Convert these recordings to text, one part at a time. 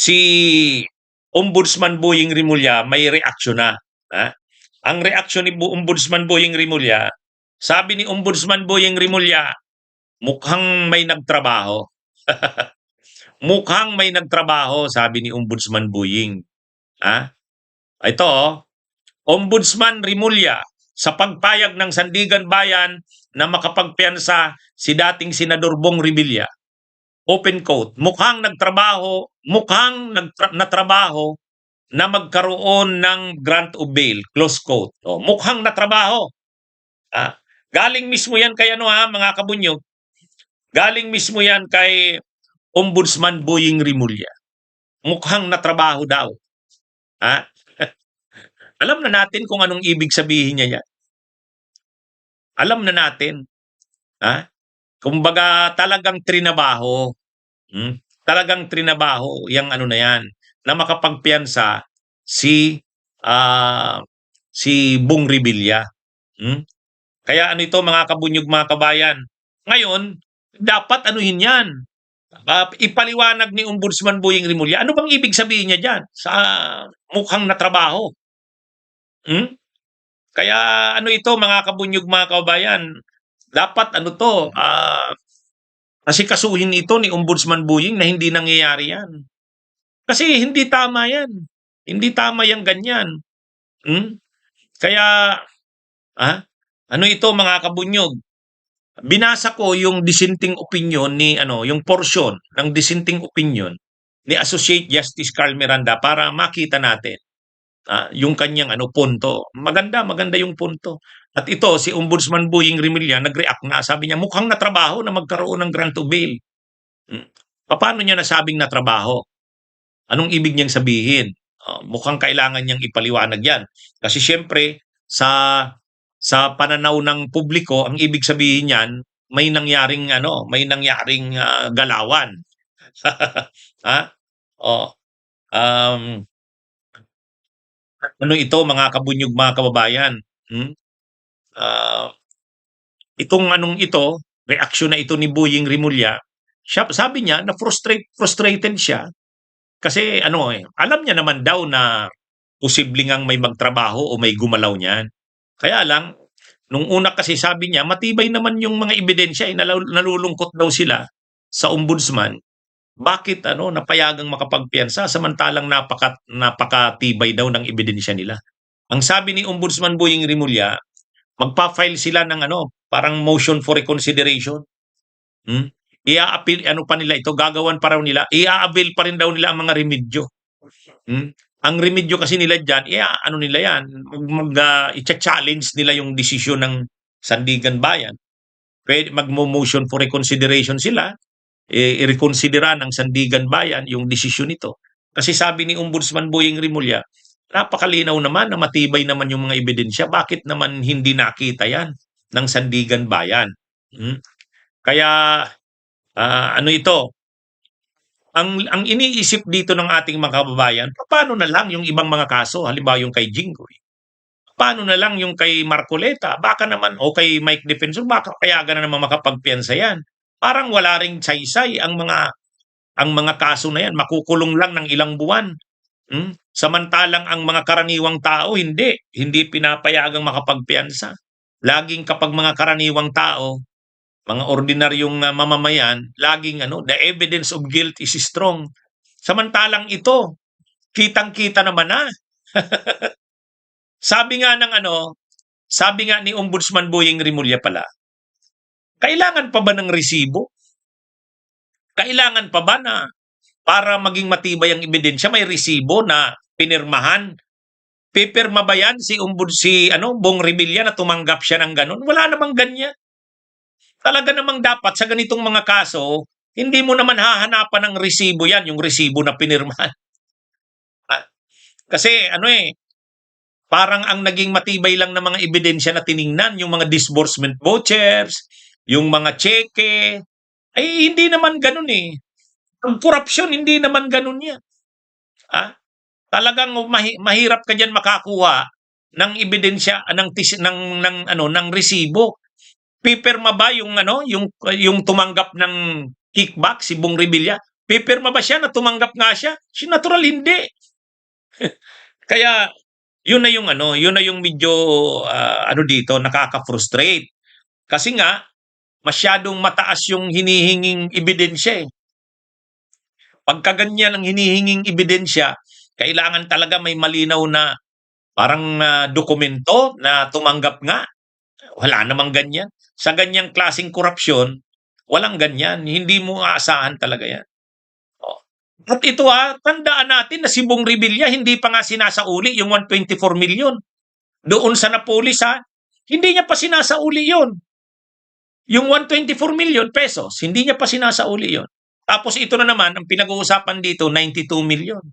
si Ombudsman Boying Rimulya may reaksyon na. Ha? Ang reaksyon ni Ombudsman Boying Rimulya, sabi ni Ombudsman Boying Rimulya, mukhang may nagtrabaho. Mukhang may nagtrabaho, sabi ni Ombudsman Boying. Ha? Ito, Ombudsman Rimulya, sa pagpayag ng Sandigan Bayan na makapagpiyansa si dating Senador Bong Revilla. Open quote, mukhang natrabaho na magkaroon ng grant of bail, close quote. O, mukhang natrabaho. Ah, galing mismo yan kay mga kabunyog. Galing mismo yan kay Ombudsman Boying Rimulya. Mukhang natrabaho daw. Ha? Alam na natin kung anong ibig sabihin niya yan. Alam na natin. Ha? Kumbaga talagang trinabaho. Talagang trinabaho yung na yan na makapagpiyansa si Bong Revilla. Kaya ito mga kabunyog, mga kabayan. Ngayon, dapat anuhin yan. Ipaliwanag ni Ombudsman Boying Rimulya. Ano bang ibig sabihin niya dyan sa mukhang natrabaho? Kaya ito mga kabunyog, mga kabayan, dapat asikasuhin ito ni Ombudsman Boying na hindi nangyayari yan. Kasi hindi tama yan. Hindi tama yung ganyan. Kaya, ito mga kabunyog, binasa ko yung dissenting opinion ni, yung portion ng dissenting opinion ni Associate Justice Carl Miranda para makita natin yung kanyang punto. Maganda yung punto. At ito, si Ombudsman Boying Rimulya, nag-react na. Sabi niya, mukhang natrabaho na magkaroon ng grant of bail. Paano niya nasabing natrabaho? Anong ibig niyang sabihin? Mukhang kailangan niyang ipaliwanag yan. Kasi siyempre, sa pananaw ng publiko, ang ibig sabihin niyan, may nangyaring galawan. Ito mga kabunyog, mga kababayan? Itong ito, reaksyon na ito ni Boying Rimulya, sabi niya na frustrated siya kasi alam niya naman daw na posibleng ang may magtrabaho o may gumalaw niyan. Kaya lang, nung una kasi sabi niya, matibay naman yung mga ebidensya, nalulungkot daw sila sa ombudsman. Bakit napayagang makapagpiyansa samantalang napakatibay daw ng ebidensya nila? Ang sabi ni Ombudsman Boying Rimulya, magpa-file sila ng parang motion for reconsideration. I-appeal, pa nila ito, gagawan pa raw nila, i-avail pa rin daw nila ang mga remedyo. Ang remedyo kasi nila dyan, nila yan, i-challenge nila yung desisyon ng Sandigan Bayan. Pwede mag-motion for reconsideration sila, i-reconsidera ng Sandigan Bayan yung desisyon nito. Kasi sabi ni Ombudsman Boying Rimulya, napakalinaw naman na matibay naman yung mga ebidensya. Bakit naman hindi nakita yan ng Sandigan Bayan? Kaya, ito? Ang iniisip dito ng ating mga kababayan, paano na lang yung ibang mga kaso, halimbawa yung kay Jinggoy? Paano na lang yung kay Marcoleta? Baka naman, o kay Mike Defensor, baka kayagan na naman makapagpiyansa yan. Parang wala ring saysay ang mga kaso na yan. Makukulong lang ng ilang buwan. Samantalang ang mga karaniwang tao, hindi pinapayagang makapagpiyansa. Laging kapag mga karaniwang tao, mga ordinaryong mamamayan, laging the evidence of guilt is strong. Samantalang ito, kitang-kita naman na. Sabi nga ni Ombudsman Boying Rimulya pala, kailangan pa ba ng resibo? Kailangan pa ba na para maging matibay ang ebidensya, may resibo na pinirmahan? Pipirma ba yan si Bong Revilla na tumanggap siya ng ganun? Wala namang ganyan. Talaga namang dapat sa ganitong mga kaso, hindi mo naman hahanapan ng resibo yan, yung resibo na pinirmahan. Kasi parang ang naging matibay lang ng mga ebidensya na tiningnan, yung mga disbursement vouchers, yung mga cheque, ay hindi naman ganun eh. Ang korupsyon, hindi naman ganun yan. Talagang mahirap ka dyan makakuha ng ebidensya, ng resibo. Pipirma ba yung tumanggap ng kickback si Bong Revilla? Pipirma ba siya na tumanggap nga siya? Si natural hindi. Kaya yun na yung medyo dito nakaka-frustrate. Kasi nga masyadong mataas yung hinihinging ebidensya eh. Pagka ganyan ang hinihinging ebidensya, kailangan talaga may malinaw na parang dokumento na tumanggap nga. Wala namang ganyan. Sa ganyang klaseng korupsyon, walang ganyan. Hindi mo aasahan talaga yan. Oh. At ito tandaan natin na si Bong Revilla hindi pa nga sinasauli yung 124 million. Doon sa Napolis hindi niya pa sinasauli yun. Yung 124 million pesos, hindi niya pa sinasauli yun. Tapos ito na naman, ang pinag-uusapan dito, 92 million.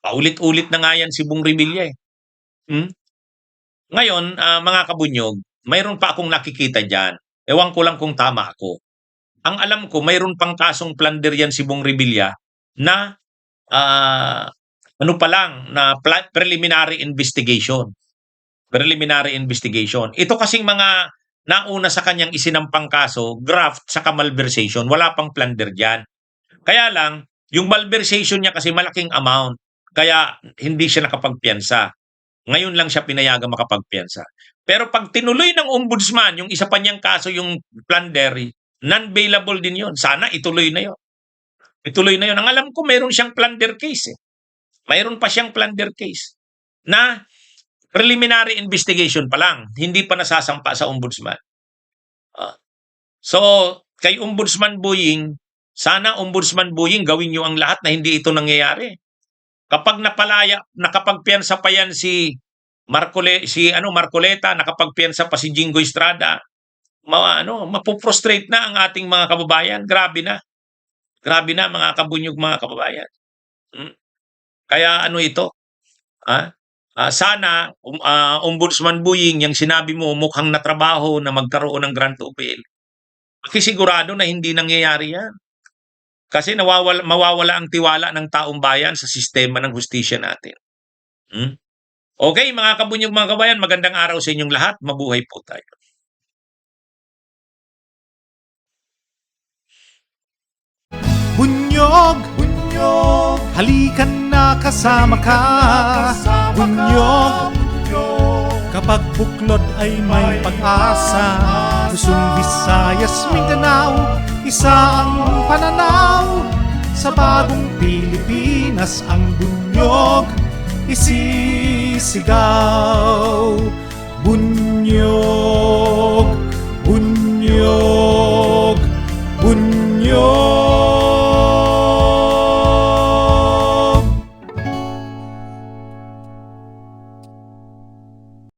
Paulit-ulit na nga yan si Bong Revilla eh. Ngayon, mga kabunyog, mayroon pa akong nakikita dyan. Ewan ko lang kung tama ako. Ang alam ko, mayroon pang kasong plunder yan si Bong Revilla na na preliminary investigation. Preliminary investigation. Ito kasing mga nauna sa kanyang isinampang kaso, graft sa malversation, wala pang plunder dyan. Kaya lang, yung malversation niya kasi malaking amount, kaya hindi siya nakapagpiyansa. Ngayon lang siya pinayagang makapagpiyansa. Pero pag tinuloy ng ombudsman, yung isa pa niyang kaso, yung plunder, non-bailable din yon. Sana ituloy na yon. Ituloy na yon. Ang alam ko, mayroon siyang plunder case eh. Mayroon pa siyang plunder case na preliminary investigation pa lang, hindi pa nasasampa sa ombudsman. So, kay Ombudsman Boying, sana Ombudsman Boying gawin niyo ang lahat na hindi ito nangyayari. Kapag nakapagpiyansa pa yan si Marcoleta, nakapagpiyansa pa si Jingo Estrada, mapuprostrate na ang ating mga kababayan. Grabe na. Grabe na mga kabunyog, mga kababayan. Kaya ito? Sana Ombudsman Boying, yung sinabi mo mukhang natrabaho na magkaroon ng grant of bail. Makisigurado na hindi nangyayari yan. Kasi mawawala ang tiwala ng taong bayan sa sistema ng hustisya natin. Okay, mga kabunyog, mga kabayan, magandang araw sa inyong lahat. Mabuhay po tayo. Bunyog, bunyog, halikan na kasama ka. Bunyog, kapag buklod ay may pag-asa. Luzon, Visayas, Mindanao, isa ang pananaw. Sa bagong Pilipinas ang bunyog isisigaw. Bunyog.